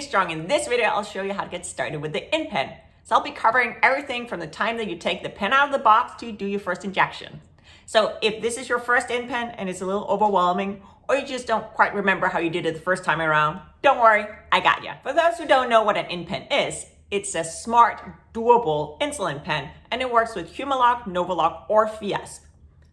Strong. In this video, I'll show you how to get started with the Inpen. So I'll be covering everything from the time that you take the pen out of the box to do your first injection. So if this is your first Inpen and it's a little overwhelming, or you just don't quite remember how you did it the first time around, don't worry, I got you. For those who don't know what an Inpen is, it's a smart, doable insulin pen, and it works with Humalog, Novolog, or Fiasp.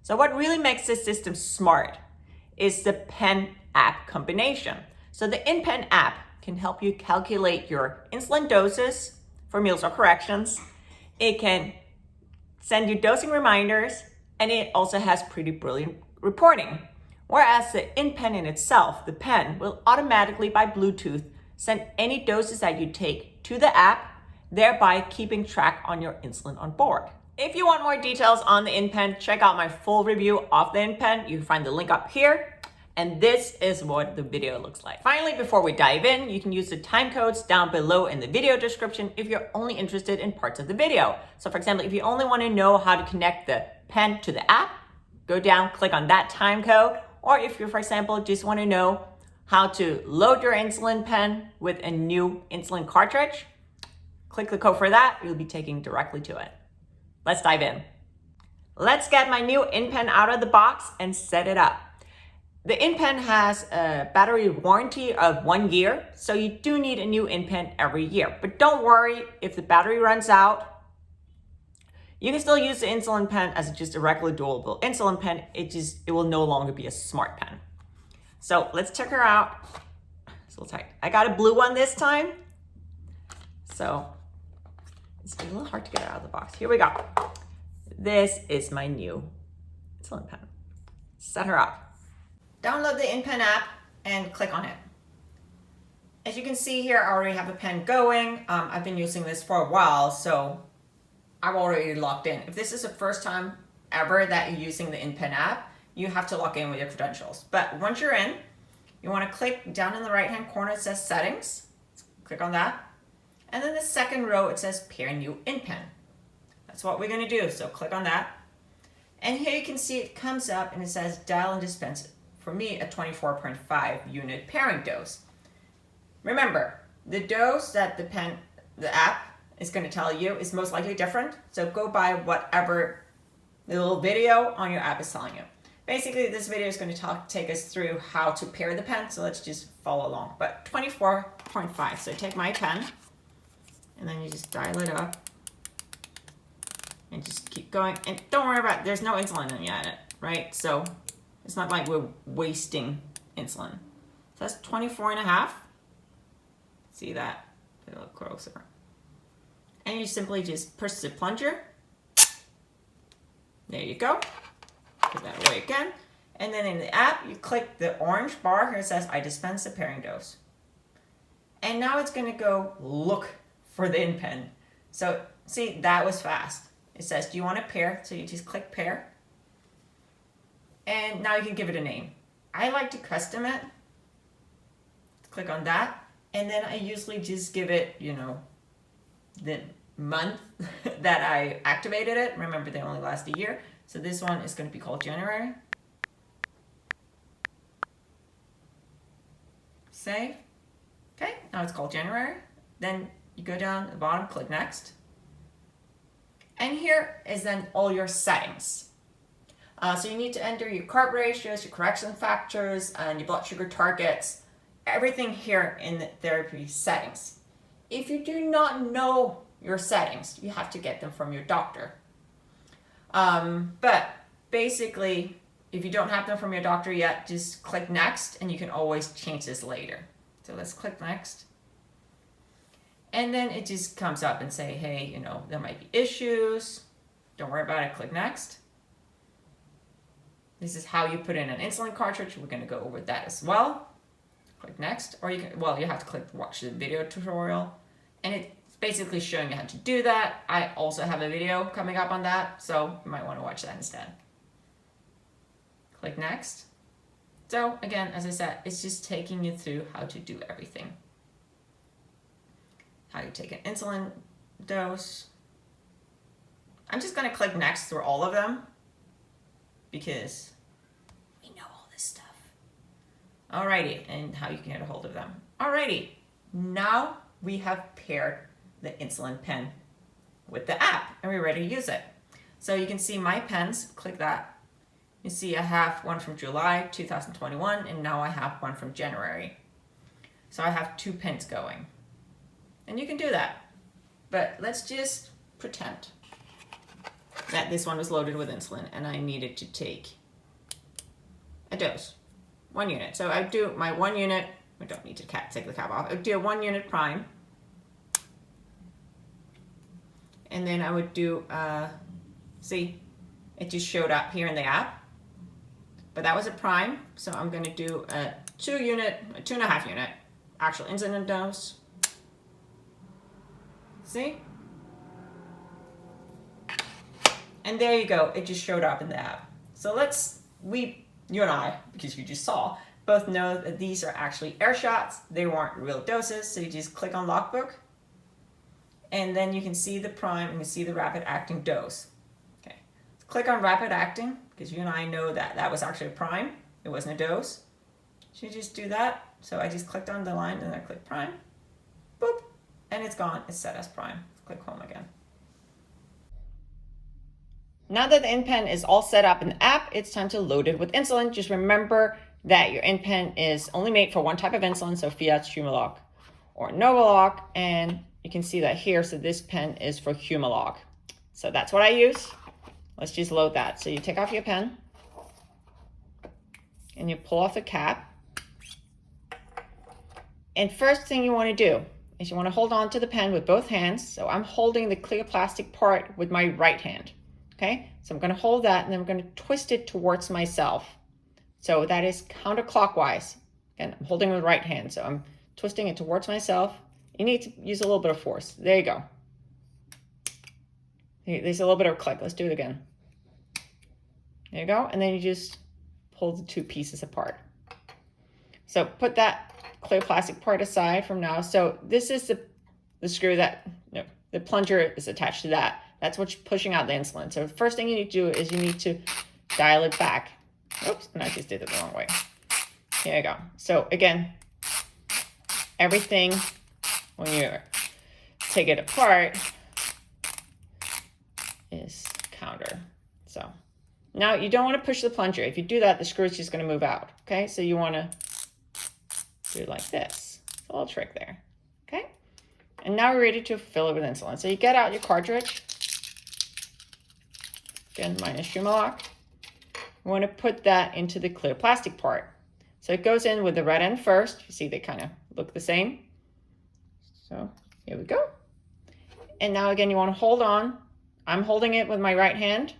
So what really makes this system smart is the pen app combination. So the Inpen app can help you calculate your insulin doses for meals or corrections. It can send you dosing reminders, and it also has pretty brilliant reporting. Whereas the Inpen in itself, the pen, will automatically by Bluetooth send any doses that you take to the app, thereby keeping track on your insulin on board. If you want more details on the Inpen, check out my full review of the Inpen. You can find the link up here. And this is what the video looks like. Finally, before we dive in, you can use the time codes down below in the video description if you're only interested in parts of the video. So for example, if you only want to know how to connect the pen to the app, go down, click on that time code. Or if you, for example, just want to know how to load your insulin pen with a new insulin cartridge, click the code for that. You'll be taken directly to it. Let's dive in. Let's get my new Inpen out of the box and set it up. The Inpen has a battery warranty of 1 year, so you do need a new Inpen every year. But don't worry if the battery runs out. You can still use the insulin pen as just a regular doable insulin pen. It will no longer be a smart pen. So let's check her out. It's a little tight. I got a blue one this time. So it's a little hard to get it out of the box. Here we go. This is my new insulin pen. Set her up. Download the Inpen app and click on it. As you can see here, I already have a pen going. I've been using this for a while, so I'm already logged in. If this is the first time ever that you're using the Inpen app, you have to log in with your credentials. But once you're in, you want to click down in the right-hand corner, it says Settings. Click on that. And then the second row, it says Pair New Inpen. That's what we're going to do, so click on that. And here you can see it comes up and it says Dial and Dispense. For me, a 24.5 unit pairing dose. Remember, the dose that the app is going to tell you is most likely different. So go by whatever the little video on your app is telling you. Basically, this video is going to take us through how to pair the pen. So let's just follow along. But 24.5. So take my pen, and then you just dial it up, and just keep going. And don't worry about it. There's no insulin in it, right? So it's not like we're wasting insulin. So that's 24.5. See that? Put it a little closer. And you simply just push the plunger. There you go. Put that away again. And then in the app, you click the orange bar. Here it says, I dispense the pairing dose. And now it's going to go look for the Inpen. So see, that was fast. It says, do you want to pair? So you just click pair. And now you can give it a name. I like to custom it. Click on that. And then I usually just give it, the month that I activated it. Remember, they only last a year. So this one is going to be called January. Save. Okay, now it's called January. Then you go down the bottom, click Next. And here is then all your settings. So you need to enter your carb ratios, your correction factors, and your blood sugar targets, everything here in the therapy settings. If you do not know your settings, you have to get them from your doctor. But basically, if you don't have them from your doctor yet, just click Next, and you can always change this later. So let's click Next. And then it just comes up and say, hey, there might be issues. Don't worry about it, click Next. This is how you put in an insulin cartridge. We're going to go over that as well. Click Next. Or you have to click watch the video tutorial. And it's basically showing you how to do that. I also have a video coming up on that, so you might want to watch that instead. Click Next. So again, as I said, it's just taking you through how to do everything. How you take an insulin dose. I'm just going to click Next through all of them, because we know all this stuff. Alrighty, and how you can get a hold of them. Alrighty, Now we have paired the insulin pen with the app and we're ready to use it. So you can see my pens, click that. You see I have one from July 2021 and now I have one from January. So I have 2 pens going. And you can do that. But let's just pretend that this one was loaded with insulin and I needed to take a dose, 1 unit. So I do my 1 unit, I don't need to take the cap off. I would do a 1 unit prime. And then I would do, see, it just showed up here in the app. But that was a prime, so I'm gonna do a 2.5 unit actual insulin dose. See? And there you go, it just showed up in the app. So you and I, because you just saw, both know that these are actually air shots. They weren't real doses, so you just click on logbook. And then you can see the prime and you see the rapid acting dose. Okay, so click on rapid acting, because you and I know that that was actually a prime. It wasn't a dose. So you just do that. So I just clicked on the line and I click prime. Boop, and it's gone, it's set as prime. Let's click home again. Now that the Inpen is all set up in the app, it's time to load it with insulin. Just remember that your Inpen is only made for one type of insulin, so Fiat's Humalog or Novolog, and you can see that here. So this pen is for Humalog. So that's what I use. Let's just load that. So you take off your pen and you pull off the cap. And first thing you want to do is you want to hold on to the pen with both hands. So I'm holding the clear plastic part with my right hand. Okay, so I'm going to hold that and then I'm going to twist it towards myself. So that is counterclockwise. And I'm holding with the right hand, so I'm twisting it towards myself. You need to use a little bit of force. There you go. There's a little bit of click. Let's do it again. There you go. And then you just pull the 2 pieces apart. So put that clear plastic part aside from now. So this is the screw that, the plunger is attached to that. That's what's pushing out the insulin. So the first thing you need to do is you need to dial it back. Oops, and I just did it the wrong way. Here you go. So again, everything, when you take it apart, is counter. So now you don't want to push the plunger. If you do that, the screw is just going to move out. Okay, so you want to do it like this. It's a little trick there. Okay, and now we're ready to fill it with insulin. So you get out your cartridge. Again, mine is Humalog. We want to put that into the clear plastic part. So it goes in with the red end first. You see they kind of look the same. So here we go. And now again, you want to hold on. I'm holding it with my right hand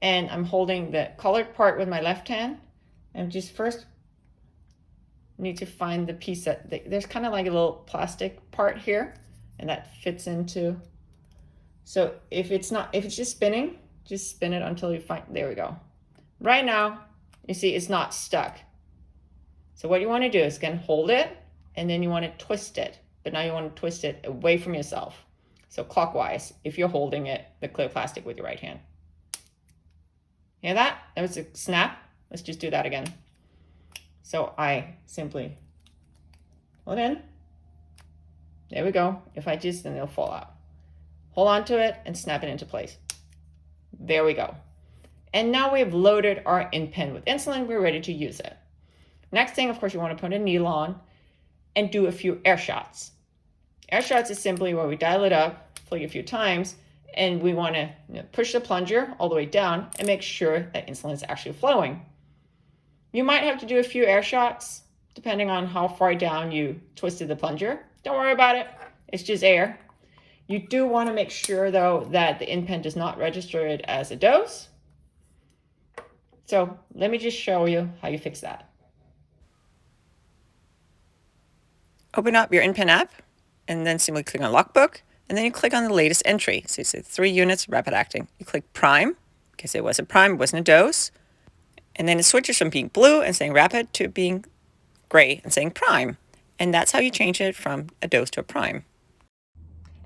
and I'm holding the colored part with my left hand. And just first need to find the piece that, there's kind of like a little plastic part here and that fits into. So if it's just spinning, just spin it until you find, there we go. Right now, you see it's not stuck. So what you want to do is again, hold it and then you want to twist it. But now you want to twist it away from yourself. So clockwise, if you're holding it, the clear plastic with your right hand. Hear that? That was a snap. Let's just do that again. So I simply hold in. There we go. If I just, then it'll fall out. Hold on to it and snap it into place. There we go. And now we've loaded our Inpen with insulin. We're ready to use it. Next thing, of course, you want to put a needle on and do a few air shots. Air shots is simply where we dial it up, flick a few times, and we want to push the plunger all the way down and make sure that insulin is actually flowing. You might have to do a few air shots depending on how far down you twisted the plunger. Don't worry about it. It's just air. You do want to make sure, though, that the Inpen does not register it as a dose. So let me just show you how you fix that. Open up your Inpen app and then simply click on logbook and then you click on the latest entry. So you say 3 units rapid acting. You click prime because it was a prime, it wasn't a dose. And then it switches from being blue and saying rapid to being gray and saying prime. And that's how you change it from a dose to a prime.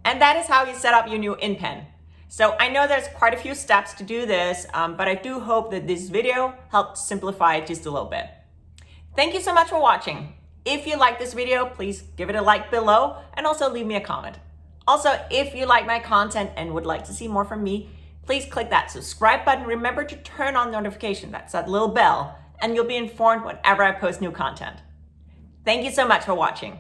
And that is how you set up your new Inpen. So I know there's quite a few steps to do this, but I do hope that this video helped simplify it just a little bit. Thank you so much for watching. If you like this video, please give it a like below and also leave me a comment. Also, if you like my content and would like to see more from me, please click that subscribe button. Remember to turn on notification, that's that little bell, and you'll be informed whenever I post new content. Thank you so much for watching.